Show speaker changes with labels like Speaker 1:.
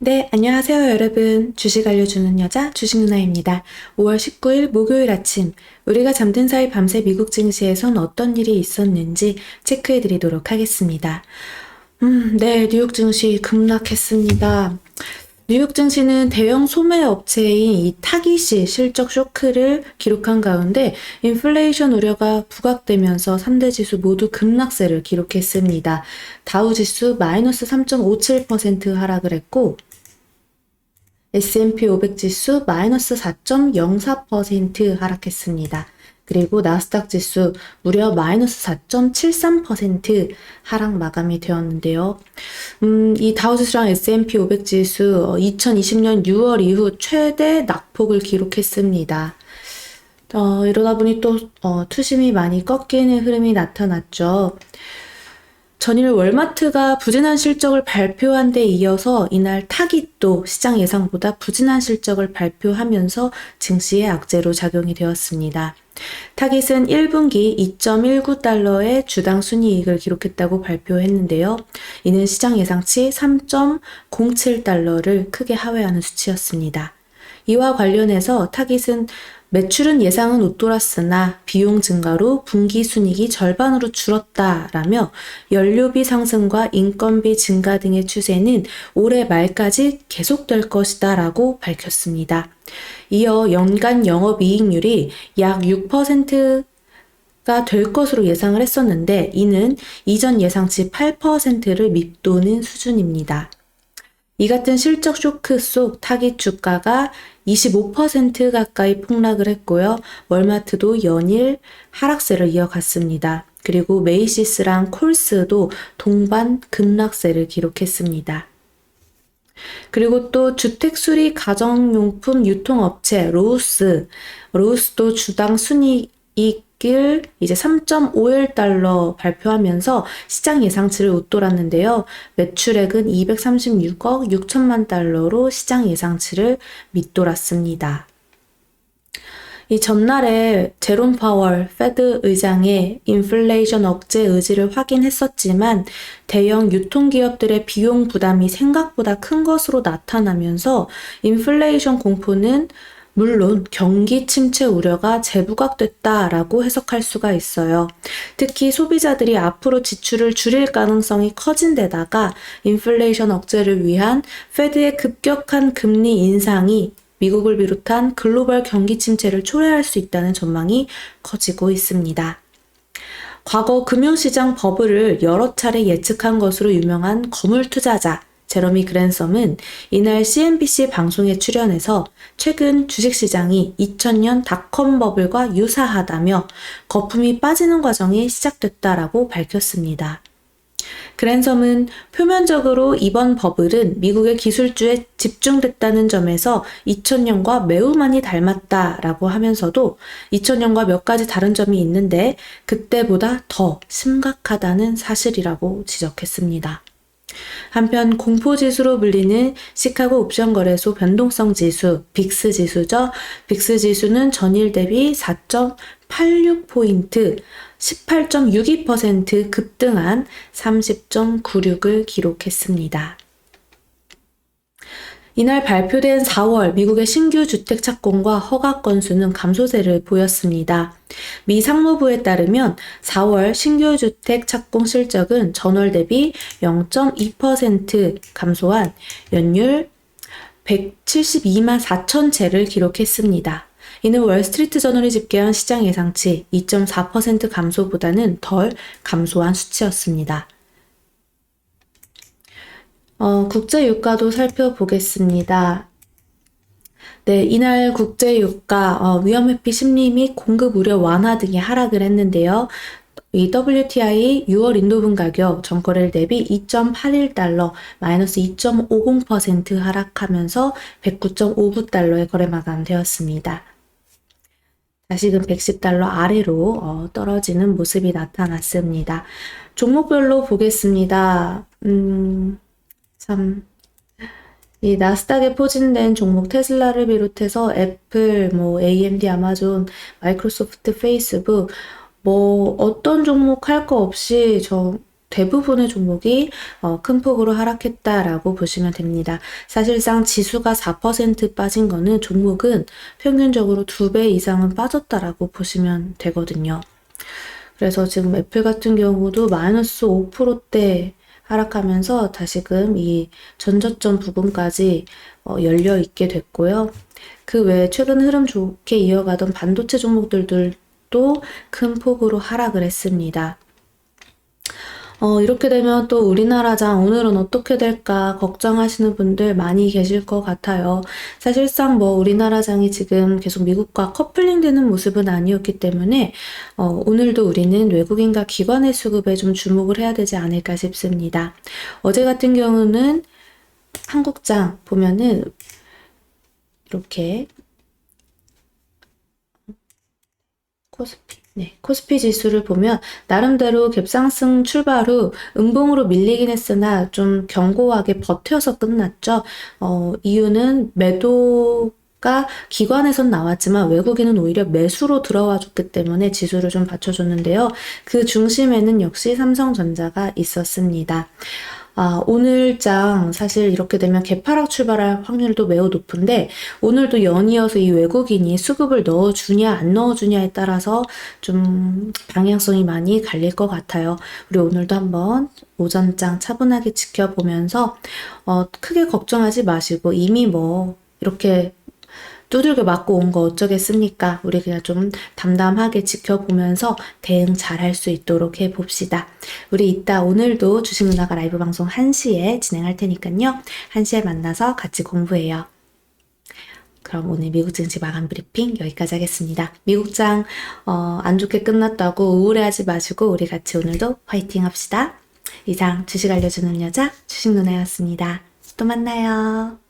Speaker 1: 네, 안녕하세요, 여러분. 주식 알려주는 여자 주식 누나입니다. 5월 19일 목요일 아침, 우리가 잠든 사이 밤새 미국 증시에선 어떤 일이 있었는지 체크해 드리도록 하겠습니다. 네, 뉴욕 증시 급락했습니다. 뉴욕 증시는 대형 소매 업체인 이 타깃이 실적 쇼크를 기록한 가운데 인플레이션 우려가 부각되면서 3대 지수 모두 급락세를 기록했습니다. 다우 지수 마이너스 3.57% 하락을 했고 S&P 500 지수 마이너스 4.04% 하락했습니다. 그리고 나스닥 지수 무려 마이너스 4.73% 하락 마감이 되었는데요. 이 다우지수랑 S&P 500 지수 2020년 6월 이후 최대 낙폭을 기록했습니다. 이러다 보니 또 투심이 많이 꺾이는 흐름이 나타났죠. 전일 월마트가 부진한 실적을 발표한 데 이어서 이날 타깃도 시장 예상보다 부진한 실적을 발표하면서 증시의 악재로 작용이 되었습니다. 타깃은 1분기 2.19달러의 주당 순이익을 기록했다고 발표했는데요. 이는 시장 예상치 3.07달러를 크게 하회하는 수치였습니다. 이와 관련해서 타깃은 매출은 예상은 웃돌았으나 비용 증가로 분기 순이익이 절반으로 줄었다라며 연료비 상승과 인건비 증가 등의 추세는 올해 말까지 계속될 것이다라고 밝혔습니다. 이어 연간 영업이익률이 약 6%가 될 것으로 예상을 했었는데 이는 이전 예상치 8%를 밑도는 수준입니다. 이 같은 실적 쇼크 속 타깃 주가가 25% 가까이 폭락을 했고요. 월마트도 연일 하락세를 이어갔습니다. 그리고 메이시스랑 콜스도 동반 급락세를 기록했습니다. 그리고 또 주택수리 가정용품 유통업체 로우스도 주당 순이익을 이제 3.51달러 발표하면서 시장 예상치를 웃돌았는데요. 매출액은 236억 6천만 달러로 시장 예상치를 밑돌았습니다. 이 전날에 제롬 파월 페드 의장의 인플레이션 억제 의지를 확인했었지만 대형 유통기업들의 비용 부담이 생각보다 큰 것으로 나타나면서 인플레이션 공포는 물론 경기 침체 우려가 재부각됐다라고 해석할 수가 있어요. 특히 소비자들이 앞으로 지출을 줄일 가능성이 커진 데다가 인플레이션 억제를 위한 페드의 급격한 금리 인상이 미국을 비롯한 글로벌 경기 침체를 초래할 수 있다는 전망이 커지고 있습니다. 과거 금융시장 버블을 여러 차례 예측한 것으로 유명한 거물 투자자 제러미 그랜섬은 이날 CNBC 방송에 출연해서 최근 주식시장이 2000년 닷컴 버블과 유사하다며 거품이 빠지는 과정이 시작됐다라고 밝혔습니다. 그랜섬은 표면적으로 이번 버블은 미국의 기술주에 집중됐다는 점에서 2000년과 매우 많이 닮았다라고 하면서도 2000년과 몇 가지 다른 점이 있는데 그때보다 더 심각하다는 사실이라고 지적했습니다. 한편 공포지수로 불리는 시카고 옵션거래소 변동성지수, 빅스 지수죠. 빅스 지수는 전일 대비 4.86포인트, 18.62% 급등한 30.96을 기록했습니다. 이날 발표된 4월 미국의 신규 주택 착공과 허가 건수는 감소세를 보였습니다. 미 상무부에 따르면 4월 신규 주택 착공 실적은 전월 대비 0.2% 감소한 연율 172만 4천 채를 기록했습니다. 이는 월스트리트 저널이 집계한 시장 예상치 2.4% 감소보다는 덜 감소한 수치였습니다. 국제 유가도 살펴보겠습니다. 네, 이날 국제 유가 위험 회피 심리 및 공급 우려 완화 등이 하락을 했는데요. 이 WTI 6월 인도분 가격 전거래일 대비 2.81달러 마이너스 2.50% 하락하면서 109.59달러에 거래 마감되었습니다. 다시금 110달러 아래로 떨어지는 모습이 나타났습니다. 종목별로 보겠습니다. 이 나스닥에 포진된 종목 테슬라를 비롯해서 애플, AMD, 아마존, 마이크로소프트, 페이스북, 어떤 종목 할 거 없이 대부분의 종목이 큰 폭으로 하락했다라고 보시면 됩니다. 사실상 지수가 4% 빠진 거는 종목은 평균적으로 2배 이상은 빠졌다라고 보시면 되거든요. 그래서 지금 애플 같은 경우도 마이너스 5%대 하락하면서 다시금 이 전저점 부분까지 열려 있게 됐고요. 그 외에 최근 흐름 좋게 이어가던 반도체 종목들도 큰 폭으로 하락을 했습니다. 이렇게 되면 또 우리나라장 오늘은 어떻게 될까 걱정하시는 분들 많이 계실 것 같아요. 사실상 뭐 우리나라장이 지금 계속 미국과 커플링 되는 모습은 아니었기 때문에 오늘도 우리는 외국인과 기관의 수급에 좀 주목을 해야 되지 않을까 싶습니다. 어제 같은 경우는 한국장 보면은 이렇게 코스피 지수를 보면 나름대로 갭상승 출발 후 음봉으로 밀리긴 했으나 좀 견고하게 버텨서 끝났죠. 이유는 매도가 기관에선 나왔지만 외국인은 오히려 매수로 들어와 줬기 때문에 지수를 좀 받쳐줬는데요. 그 중심에는 역시 삼성전자가 있었습니다. 오늘장 사실 이렇게 되면 개파락 출발할 확률도 매우 높은데 오늘도 연이어서 이 외국인이 수급을 넣어주냐 안 넣어주냐에 따라서 좀 방향성이 많이 갈릴 것 같아요. 우리 오늘도 한번 오전장 차분하게 지켜보면서 크게 걱정하지 마시고 이미 뭐 이렇게 두들겨 맞고 온 거 어쩌겠습니까? 우리 그냥 좀 담담하게 지켜보면서 대응 잘 할 수 있도록 해봅시다. 우리 이따 오늘도 주식누나가 라이브 방송 1시에 진행할 테니까요. 1시에 만나서 같이 공부해요. 그럼 오늘 미국 증시 마감 브리핑 여기까지 하겠습니다. 미국장 안 좋게 끝났다고 우울해하지 마시고 우리 같이 오늘도 화이팅 합시다. 이상 주식 알려주는 여자 주식누나였습니다. 또 만나요.